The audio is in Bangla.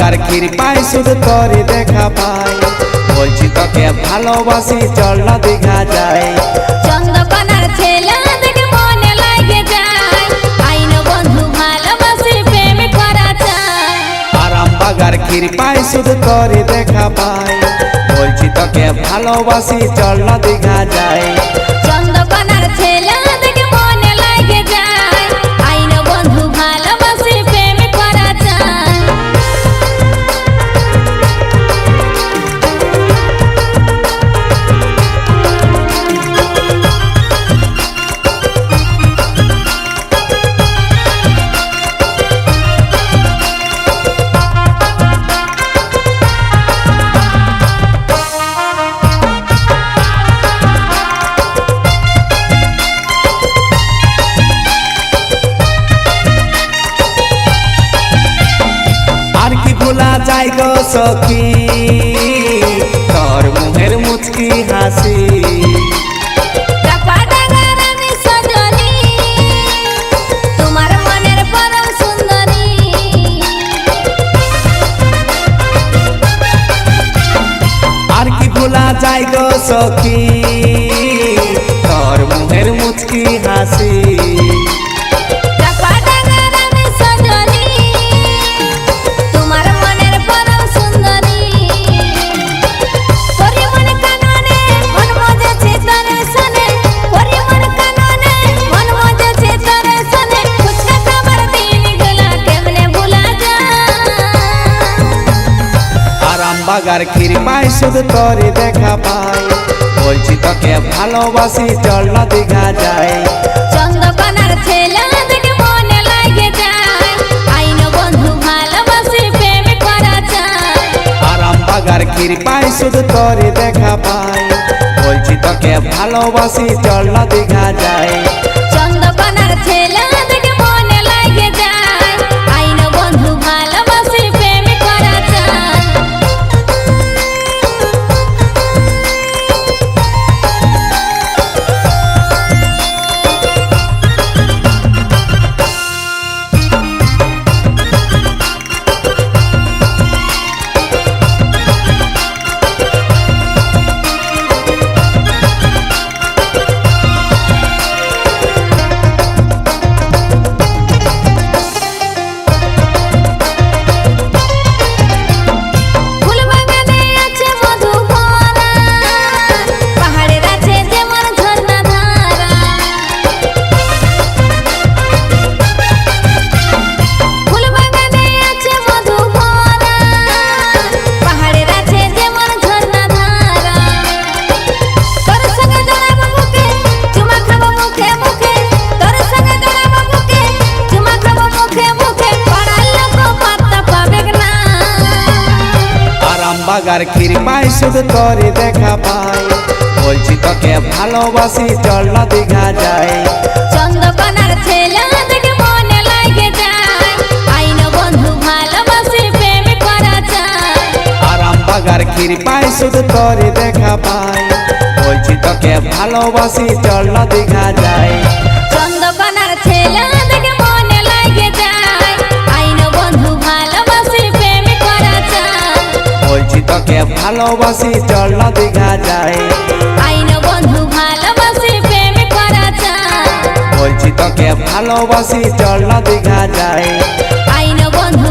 বাগার কৃপায় শুধু তোরে দেখা পাই, বলছি তোকে ভালোবাসি, চল না দীঘা যাই। চন্দ্রকোনার ছেলে দেখে মনে লাগে যায়, আইন বন্ধু ভালোবাসি প্রেম করা চাই। আরাম বাগার কৃপায় শুধু তোরে দেখা পাই, বলছি তোকে ভালোবাসি, চল না দীঘা যাই। চন্দ্রকোনার ছেলে দেখে মনে লাগে যায়, আইন বন্ধু ভালোবাসি প্রেম করা চাই। আর কি ভোলা যায় গো সখী তোর মুহের মুচকি হাসি, চাপাডাঙ্গার আমি সজনী, তোমার মনের পরম সুন্দরী। আর কি ভোলা যায় গো সখী তোর মুহের মুচকি হাসি। চাপাডাঙ্গার আমি সজনী, তোমার মনের পরম সুন্দরী। পরিমন কাননে মন মজেছে তোরে সনে, পরিমন কাননে মন মজেছে তোরে সনে। ফুচকা খাবার দিনগুলা কেমনে ভুলা যায়। আরাম বাগার কৃপায় শুধু তোরে দেখা পাই, বলছি তোকে ভালোবাসি, চল না দীঘা যাই। চন্দ্রকোনার ছেলে দেখে মনে লাগে যায়, আইন বন্ধু ভালোবাসি প্রেম করা চাই। আরাম বাগার কৃপায় শুধু তোরে দেখা পাই, বলছি তোকে ভালোবাসি, চল না দীঘা যাই। চন্দ্রকোনার ছেলে দেখে মনে লাগে যায়, আইন বন্ধু ভালোবাসি প্রেম করা চাই। ফুলবাগানে আছে মধু ভরা, পাহাড়ের আছে যেমন ঝর্ণা ধারা। ফুলবাগানে আছে মধু ভরা, পাহাড়ের আছে যেমন ঝর্ণা ধারা। তোর সঙ্গে জড়াবো বুকে, চুমা খাবো মুখে মুখে, তোর সঙ্গে জড়াবো বুকে, চুমা খাবো মুখে মুখে। পাড়ার লোক পাত্তা পাবে না। আরাম বাগার কৃপায় শুধু তোরে দেখা পাই, বলছি তোকে ভালোবাসি, চল না দীঘা যাই। চন্দ্রকোনার ছেলে দেখে মনে লাগে যায়, আইন বন্ধু ভালোবাসি প্রেম করা চাই। আরাম বাগার কৃপায় শুধু তোরে দেখা পাই, বলছি তোকে ভালোবাসি, চল না দীঘা যাই। চন্দ্রকোনার ছেলে দেখে মনে লাগে যায়, আইন বন্ধু ভালোবাসি প্রেম করা চাই। বলছি তোকে ভালোবাসি, চল না দীঘা যাই। আইন বন্ধু ভালোবাসি প্রেম করা চাই। বলছি তোকে ভালোবাসি, চল না দীঘা যাই। আইন বন্ধু